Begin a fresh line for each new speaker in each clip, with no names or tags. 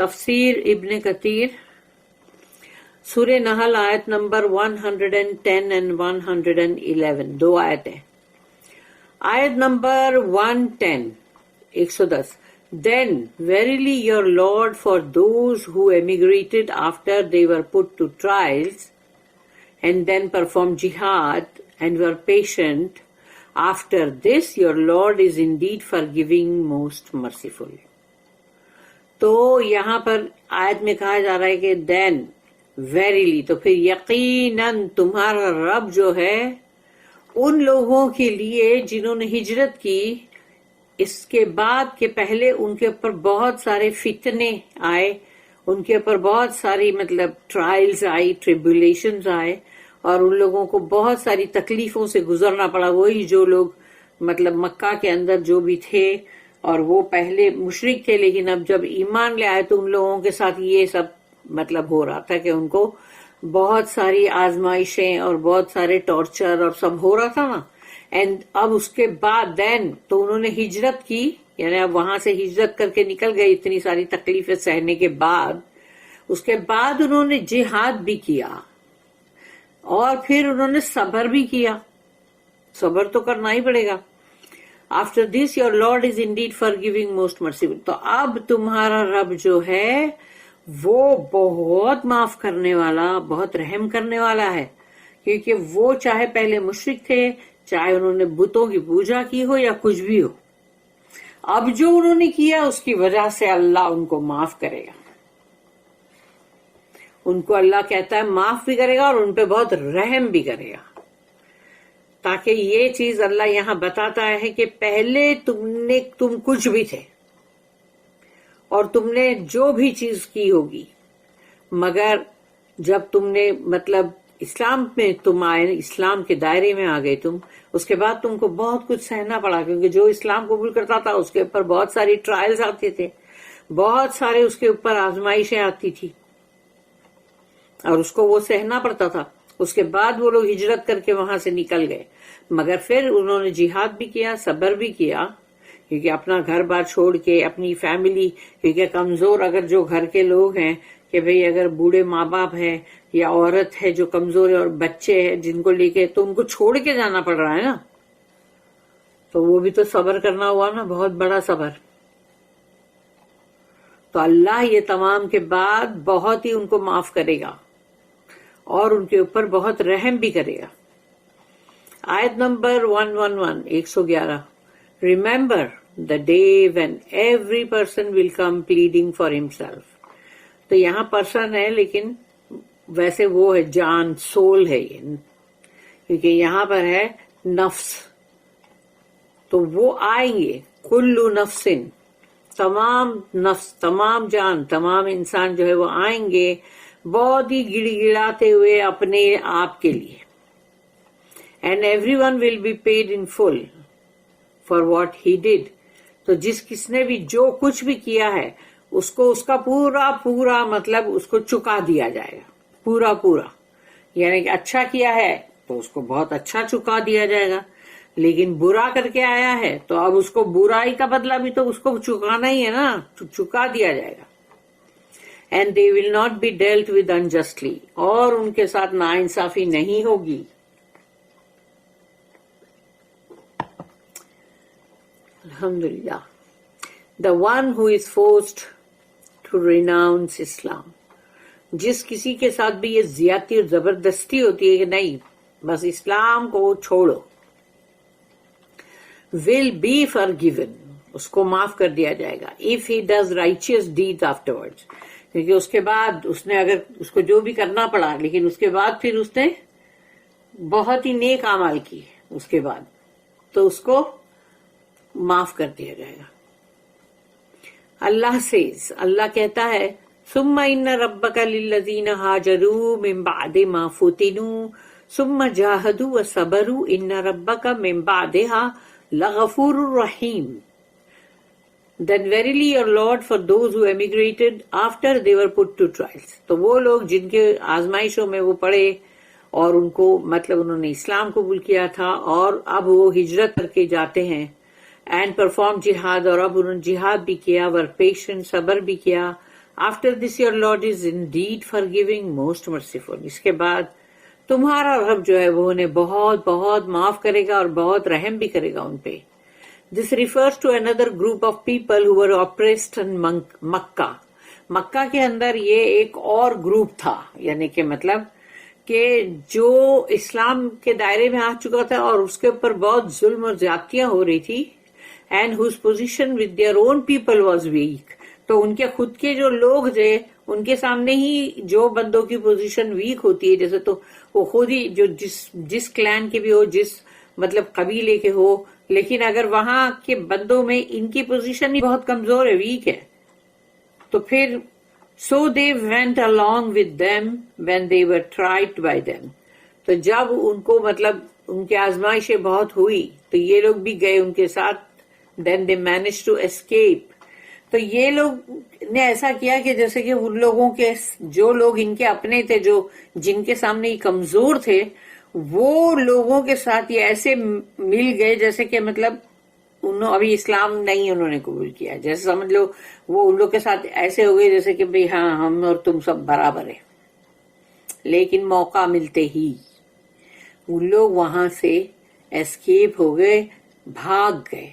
تفسیر ابن کثیر سورہ نحل آیت نمبر 110 and 111 دو آیتیں. آیت number 110 Then verily your Lord for those who emigrated after they were put to trials and then performed jihad and were patient, after this your Lord is indeed forgiving most merciful. تو یہاں پر آیت میں کہا جا رہا ہے کہ then verily تو پھر یقیناً تمہارا رب جو ہے ان لوگوں کے لیے جنہوں نے ہجرت کی اس کے بعد کہ پہلے ان کے اوپر بہت سارے فتنے آئے، ان کے اوپر بہت ساری ٹرائلز آئی، ٹریبولیشنز آئے، اور ان لوگوں کو بہت ساری تکلیفوں سے گزرنا پڑا. وہی جو لوگ مکہ کے اندر جو بھی تھے اور وہ پہلے مشرک تھے لیکن اب جب ایمان لے آئے تو ان لوگوں کے ساتھ یہ سب ہو رہا تھا کہ ان کو بہت ساری آزمائشیں اور بہت سارے ٹارچر اور سب ہو رہا تھا نا. اینڈ اب اس کے بعد دین تو انہوں نے ہجرت کی، یعنی اب وہاں سے ہجرت کر کے نکل گئے اتنی ساری تکلیفیں سہنے کے بعد. اس کے بعد انہوں نے جہاد بھی کیا اور پھر انہوں نے صبر بھی کیا. صبر تو کرنا ہی پڑے گا. After this your lord is indeed forgiving most merciful. تو اب تمہارا رب جو ہے وہ بہت معاف کرنے والا، بہت رحم کرنے والا ہے، کیونکہ وہ چاہے پہلے مشرک تھے، چاہے انہوں نے بتوں کی پوجا کی ہو یا کچھ بھی ہو، اب جو انہوں نے کیا اس کی وجہ سے اللہ ان کو معاف کرے گا. ان کو اللہ کہتا ہے معاف بھی کرے گا اور ان پہ بہت رحم بھی کرے گا. تاکہ یہ چیز اللہ یہاں بتاتا ہے کہ پہلے تم کچھ بھی تھے اور تم نے جو بھی چیز کی ہوگی، مگر جب تم نے اسلام میں تم آئے، اسلام کے دائرے میں آ گئے تم، اس کے بعد تم کو بہت کچھ سہنا پڑا، کیونکہ جو اسلام قبول کرتا تھا اس کے اوپر بہت ساری ٹرائلز آتے تھے، بہت سارے اس کے اوپر آزمائشیں آتی تھی اور اس کو وہ سہنا پڑتا تھا. اس کے بعد وہ لوگ ہجرت کر کے وہاں سے نکل گئے، مگر پھر انہوں نے جہاد بھی کیا، صبر بھی کیا، کیونکہ اپنا گھر بار چھوڑ کے اپنی فیملی، کیونکہ کمزور اگر جو گھر کے لوگ ہیں کہ بھئی اگر بوڑھے ماں باپ ہے یا عورت ہے جو کمزور ہے اور بچے ہیں جن کو لے کے، تو ان کو چھوڑ کے جانا پڑ رہا ہے نا، تو وہ بھی تو صبر کرنا ہوا نا، بہت بڑا صبر. تو اللہ یہ تمام کے بعد بہت ہی ان کو معاف کرے گا اور ان کے اوپر بہت رحم بھی کرے گا. آیت number 111 Remember the day when every person will come pleading for himself. تو یہاں پرسن ہے لیکن ویسے وہ ہے جان، سول ہے یہ، کیونکہ یہاں پر ہے نفس. تو وہ آئیں گے، کل نفس، تمام نفس، تمام جان، تمام انسان جو ہے وہ آئیں گے بہت ہی گڑ گڑاتے ہوئے اپنے آپ کے لیے. And every one will be paid in full for what he did. تو کس نے بھی جو کچھ بھی کیا ہے اس کو اس کا پورا اس کو چکا دیا جائے گا، پورا. یعنی کہ اچھا کیا ہے تو اس کو بہت اچھا چکا دیا جائے گا، لیکن برا کر کے آیا ہے تو اب اس کو برائی کا بدلہ بھی تو اس کو چکانا ہی ہے نا، چکا دیا جائے گا. And they will not be dealt with unjustly. اور ان کے ساتھ ناانصافی نہیں ہوگی. الحمدللہ. The one who is forced to renounce Islam. جس کسی کے ساتھ بھی یہ زیادتی اور زبردستی ہوتی ہے کہ نہیں بس اسلام کو چھوڑو، will be forgiven. اس کو معاف کر دیا جائے گا. If he does righteous deeds afterwards. کیونکہ اس کے بعد اس نے اگر اس کو جو بھی کرنا پڑا لیکن اس کے بعد پھر اس نے بہت ہی نیک اعمال کی اس کے بعد تو اس کو معاف کر دیا جائے گا. اللہ says، اللہ کہتا ہے ثم ان ربک للذین ہاجروا من بعد ما فتنوا ثم جاہدوا وصبروا ان ربک من بعدها لغفور رحیم. Then verily your Lord for those who emigrated after they were put to trials. تو وہ لوگ جن کے آزمائشوں میں وہ پڑے اور ان کو انہوں نے اسلام قبول کیا تھا اور اب وہ ہجرت کر کے جاتے ہیں and perform jihad، اور اب انہوں نے جہاد بھی کیا، were patient، صبر بھی کیا، After this your Lord is indeed forgiving, most merciful. اس کے بعد تمہارا رب جو ہے وہ انہیں بہت بہت معاف کرے گا اور بہت رحم بھی کرے گا ان پہ. This refers to another group of people who were oppressed in مکہ. مکہ کے اندر یہ ایک اور گروپ تھا، یعنی کہ مطلب کہ جو اسلام کے دائرے میں آ چکا تھا اور اس کے اوپر بہت ظلم اور زیادتیاں ہو رہی تھی. And whose position with their own people was weak. تو ان کے خود کے جو لوگ تھے ان کے سامنے ہی جو بندوں کی پوزیشن ویک ہوتی ہے، جیسے تو وہ خود ہی جو جس کلان کے بھی ہو، جس مطلب قبیلے کے ہو، لیکن اگر وہاں کے بندوں میں ان کی پوزیشن ہی بہت کمزور ہے، ویک ہے، تو پھر so they went along with them when they were tried by them. تو جب ان کو مطلب ان کی آزمائشیں بہت ہوئی تو یہ لوگ بھی گئے ان کے ساتھ. then they managed to escape. تو یہ لوگ نے ایسا کیا کہ جیسے کہ ان لوگوں کے جو لوگ ان کے اپنے تھے، جو جن کے سامنے یہ کمزور تھے، وہ لوگوں کے ساتھ یہ ایسے مل گئے جیسے کہ مطلب ابھی اسلام نہیں انہوں نے قبول کیا، جیسے سمجھ لو وہ ان لوگ کے ساتھ ایسے ہو گئے جیسے کہ بھئی ہاں ہم اور تم سب برابر ہیں. لیکن موقع ملتے ہی وہ لوگ وہاں سے اسکیپ ہو گئے، بھاگ گئے،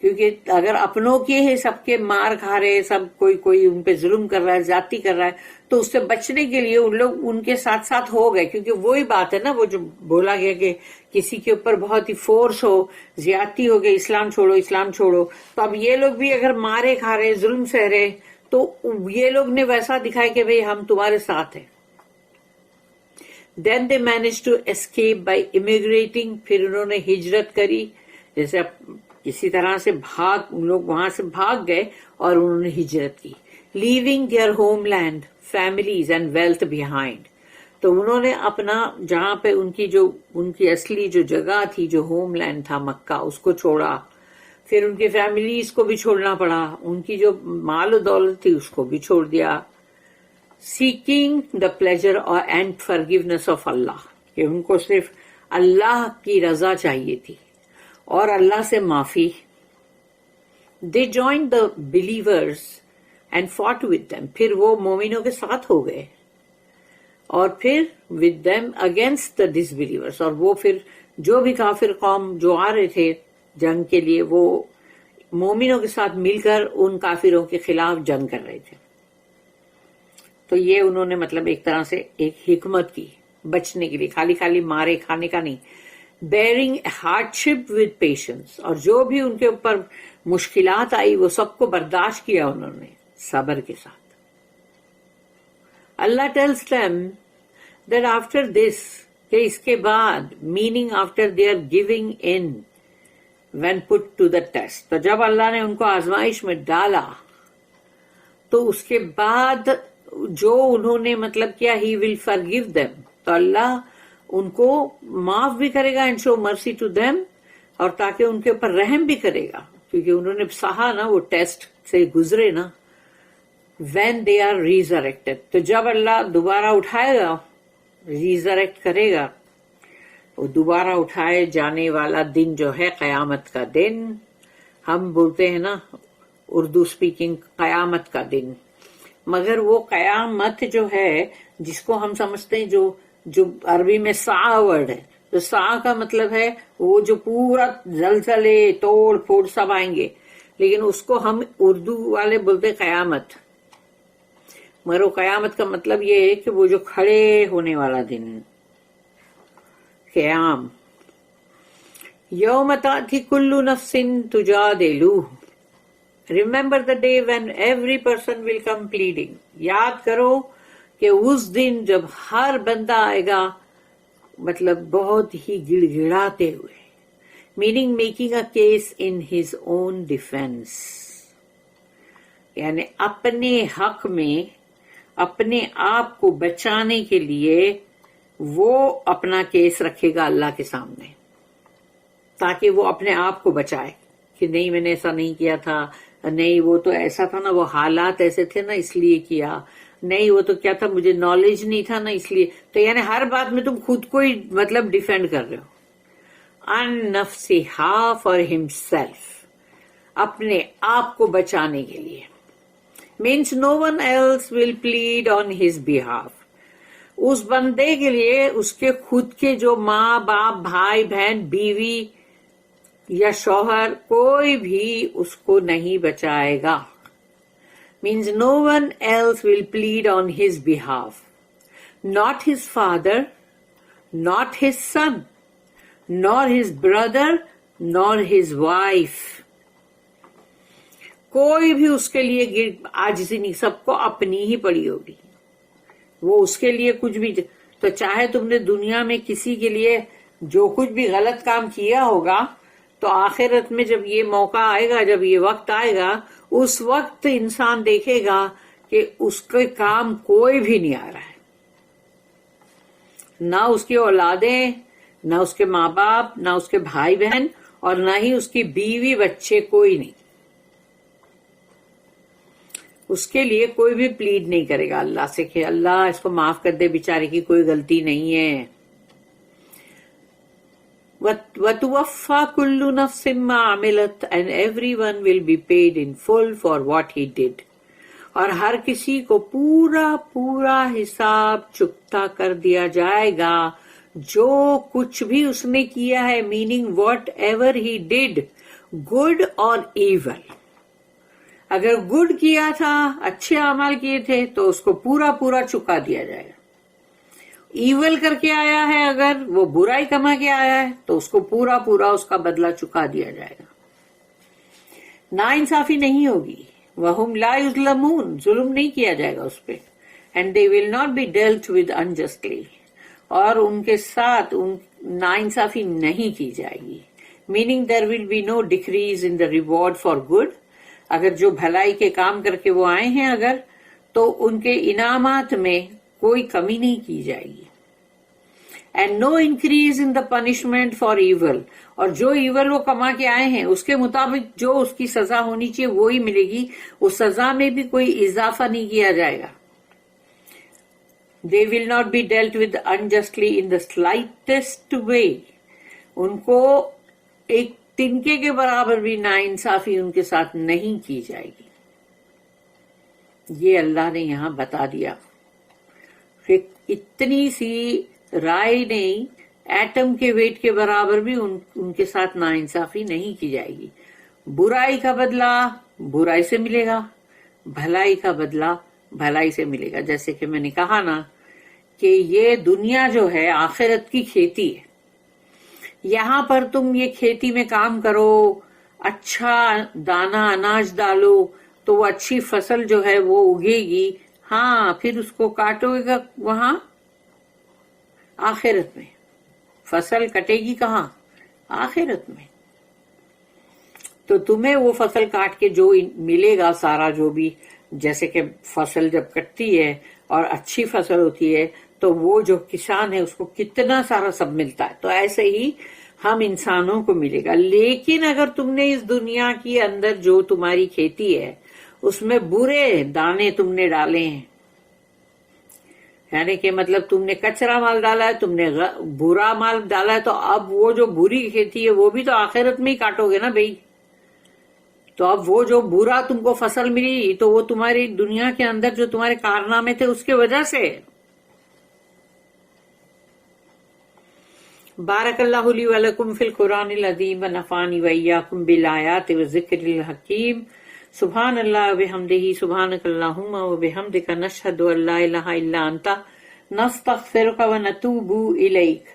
کیونکہ اگر اپنوں کے ہی سب کے مار کھا رہے، سب کوئی ان پہ ظلم کر رہا ہے، زیادتی کر رہا ہے، تو اس سے بچنے کے لیے ان لوگ ان کے ساتھ ساتھ ہو گئے. کیونکہ وہی بات ہے نا، وہ جو بولا گیا کہ کسی کے اوپر بہت ہی فورس ہو، زیادتی ہو گئی، اسلام چھوڑو اسلام چھوڑو، تو اب یہ لوگ بھی اگر مارے کھا رہے، ظلم سہ رہے، تو یہ لوگ نے ویسا دکھایا کہ بھئی ہم تمہارے ساتھ ہیں. Then they managed to escape by immigrating. پھر انہوں نے ہجرت کری، جیسے کسی طرح سے ان لوگ وہاں سے بھاگ گئے اور انہوں نے ہجرت کی. Leaving their home land, families and wealth behind. تو انہوں نے اپنا جہاں پہ ان کی اصلی جو جگہ تھی، جو ہوم لینڈ تھا مکہ، اس کو چھوڑا. پھر ان کی فیملیز کو بھی چھوڑنا پڑا، ان کی جو مال و دولت تھی اس کو بھی چھوڑ دیا. Seeking the pleasure and forgiveness of اللہ، کہ ان کو صرف اللہ کی رضا چاہیے تھی اور اللہ سے معافی. They join the believers and fought with them. پھر وہ مومنوں کے ساتھ ہو گئے اور پھر with them against the disbelievers. اور وہ پھر جو بھی کافر قوم جو آ رہے تھے جنگ کے لیے، وہ مومنوں کے ساتھ مل کر ان کافروں کے خلاف جنگ کر رہے تھے. تو یہ انہوں نے مطلب ایک طرح سے ایک حکمت کی بچنے کے لیے، خالی مارے کھانے کا نہیں. Bearing hard ship with patience. اور جو بھی ان کے اوپر مشکلات آئی وہ سب کو برداشت کیا انہوں نے صبر کے ساتھ. اللہ tells them that after this، کہ اس کے بعد، meaning after their giving in when put to the test. تو جب اللہ نے ان کو آزمائش میں ڈالا تو اس کے بعد جو انہوں نے مطلب کیا، he will forgive them. تو اللہ ان کو معاف بھی کرے گا، and show mercy to them، اور تاکہ ان کے اوپر رحم بھی کرے گا، کیونکہ انہوں نے سہا نا، وہ ٹیسٹ سے گزرے نا. when they are resurrected. تو جب اللہ دوبارہ اٹھائے گا، ریزریکٹ کرے گا، وہ دوبارہ اٹھائے جانے والا دن جو ہے قیامت کا دن. ہم بولتے ہیں نا اردو اسپیکنگ، قیامت کا دن، مگر وہ قیامت جو ہے جس کو ہم سمجھتے ہیں جو عربی میں ساعہ ورڈ ہے، تو ساعہ کا مطلب ہے وہ جو پورا زلزلے توڑ پھوڑ سب آئیں گے، لیکن اس کو ہم اردو والے بولتے قیامت. مگر وہ قیامت کا مطلب یہ ہے کہ وہ جو کھڑے ہونے والا دن، قیام. یوم تأتی کل نفس تجادل. Remember the day when every person will come pleading. یاد کرو کہ اس دن جب ہر بندہ آئے گا مطلب بہت ہی گڑ گڑاتے ہوئے، meaning making a case in his own defense. یعنی اپنے حق میں اپنے آپ کو بچانے کے لیے وہ اپنا کیس رکھے گا اللہ کے سامنے، تاکہ وہ اپنے آپ کو بچائے کہ نہیں میں نے ایسا نہیں کیا تھا، نہیں وہ تو ایسا تھا نا، وہ حالات ایسے تھے نا اس لیے کیا، نہیں وہ تو کیا تھا مجھے نالج نہیں تھا نا اس لیے. تو یعنی ہر بات میں تم خود کو ہی مطلب ڈیفینڈ کر رہے ہو. ان نفسہا فار ہمسیلف، اپنے آپ کو بچانے کے لیے. means no one else will plead on his behalf. اس بندے کے لیے اس کے خود کے جو ماں باپ بھائی بہن بیوی یا شوہر کوئی بھی اس کو نہیں بچائے گا. means no one else will plead on his behalf. Not his father, not his son, nor his brother, nor his wife. کوئی بھی اس کے لیے عاجزی نہیں, سب کو اپنی ہی پڑی ہوگی. وہ اس کے لیے کچھ بھی, تو چاہے تم نے دنیا میں کسی کے لیے جو کچھ بھی غلط کام کیا ہوگا, تو آخرت میں جب یہ موقع آئے گا, جب یہ وقت آئے گا, اس وقت انسان دیکھے گا کہ اس کے کام کوئی بھی نہیں آ رہا ہے. نہ اس کی اولادیں, نہ اس کے ماں باپ, نہ اس کے بھائی بہن, اور نہ ہی اس کی بیوی بچے, کوئی نہیں. اس کے لیے کوئی بھی پلیڈ نہیں کرے گا اللہ سے کہ اللہ اس کو معاف کر دے, بیچارے کی کوئی غلطی نہیں ہے. وَتُوَفَّى كُلُّ نَفْسٍ مَّا عَمِلَتْ and everyone will be paid in full for what he did. اور ہر کسی کو پورا پورا حساب چکتا کر دیا جائے گا جو کچھ بھی اس نے کیا ہے, meaning whatever he did, good or evil. اگر گڈ کیا تھا, اچھے اعمال کیے تھے, تو اس کو پورا پورا چکا دیا جائے گا. ایول کر کے آیا ہے, اگر وہ برائی کما کے آیا ہے, تو اس کو پورا پورا اس کا بدلہ چکا دیا جائے گا. ناانصافی نہیں ہوگی. وَهُمْ لَا يُظْلَمُونَ, ظلم نہیں کیا جائے گا اس پہ. and they will not be dealt with unjustly, اور ان کے ساتھ ناانصافی نہیں کی جائے گی. meaning there will be no decrease in the reward for good. اگر جو بھلائی کے کام کر کے وہ آئے ہیں اگر, تو ان کے انعامات میں کوئی کمی نہیں کی جائے گی. And no increase in the punishment for evil, اور جو ایول وہ کما کے آئے ہیں اس کے مطابق جو اس کی سزا ہونی چاہیے وہی ملے گی. اس سزا میں بھی کوئی اضافہ نہیں کیا جائے گا. They will not be dealt with unjustly in the slightest way. ان کو ایک تنکے کے برابر بھی ناانصافی ان کے ساتھ نہیں کی جائے گی. یہ اللہ نے یہاں بتا دیا. اتنی سی رائے نہیں, ایٹم کے ویٹ کے برابر بھی ان کے ساتھ ناانصافی نہیں کی جائے گی. برائی کا بدلہ برائی سے ملے گا, بھلائی کا بدلہ بھلائی سے ملے گا. جیسے کہ میں نے کہا نا کہ یہ دنیا جو ہے آخرت کی کھیتی ہے. یہاں پر تم یہ کھیتی میں کام کرو, اچھا دانا اناج ڈالو, تو وہ اچھی فصل جو ہے وہ اگے گی. ہاں, پھر اس کو کاٹو گا وہاں آخرت میں. فصل کٹے گی کہاں؟ آخرت میں. تو تمہیں وہ فصل کاٹ کے جو ملے گا سارا, جو بھی, جیسے کہ فصل جب کٹتی ہے اور اچھی فصل ہوتی ہے تو وہ جو کسان ہے اس کو کتنا سارا سب ملتا ہے. تو ایسے ہی ہم انسانوں کو ملے گا. لیکن اگر تم نے اس دنیا کے اندر جو تمہاری کھیتی ہے اس میں برے دانے تم نے ڈالے ہیں, یعنی کہ مطلب تم نے کچرا مال ڈالا ہے, تم نے برا مال ڈالا ہے, تو اب وہ جو بری کھیتی ہے وہ بھی تو آخرت میں ہی کاٹو گے نا بھائی. تو اب وہ جو برا تم کو فصل ملی تو وہ تمہاری دنیا کے اندر جو تمہارے کارنامے تھے اس کی وجہ سے. بارک اللہ لی ولکم فی القرآن العظیم ونفعنی وإیاکم بالآیات والذکر الحکیم. سبحان اللہ وبحمدہ, سبحانک اللہم وبحمدک, نشہد ان لا الہ الا انت, نستغفرک ونتوب الیک.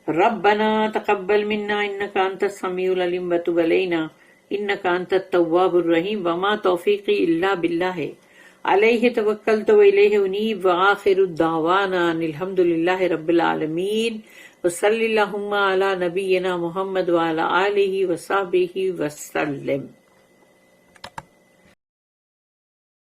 ربنا تقبل منا انک انت السمیع العلیم وتب علینا انک انت التواب الرحیم. وما توفیقی الا باللہ, علیہ توکلت والیہ انیب. وآخر الدعوانا ان الحمد للہ رب العالمین. وصلی اللہم علی نبینا محمد وعلی آلہ وصحبہ وسلم.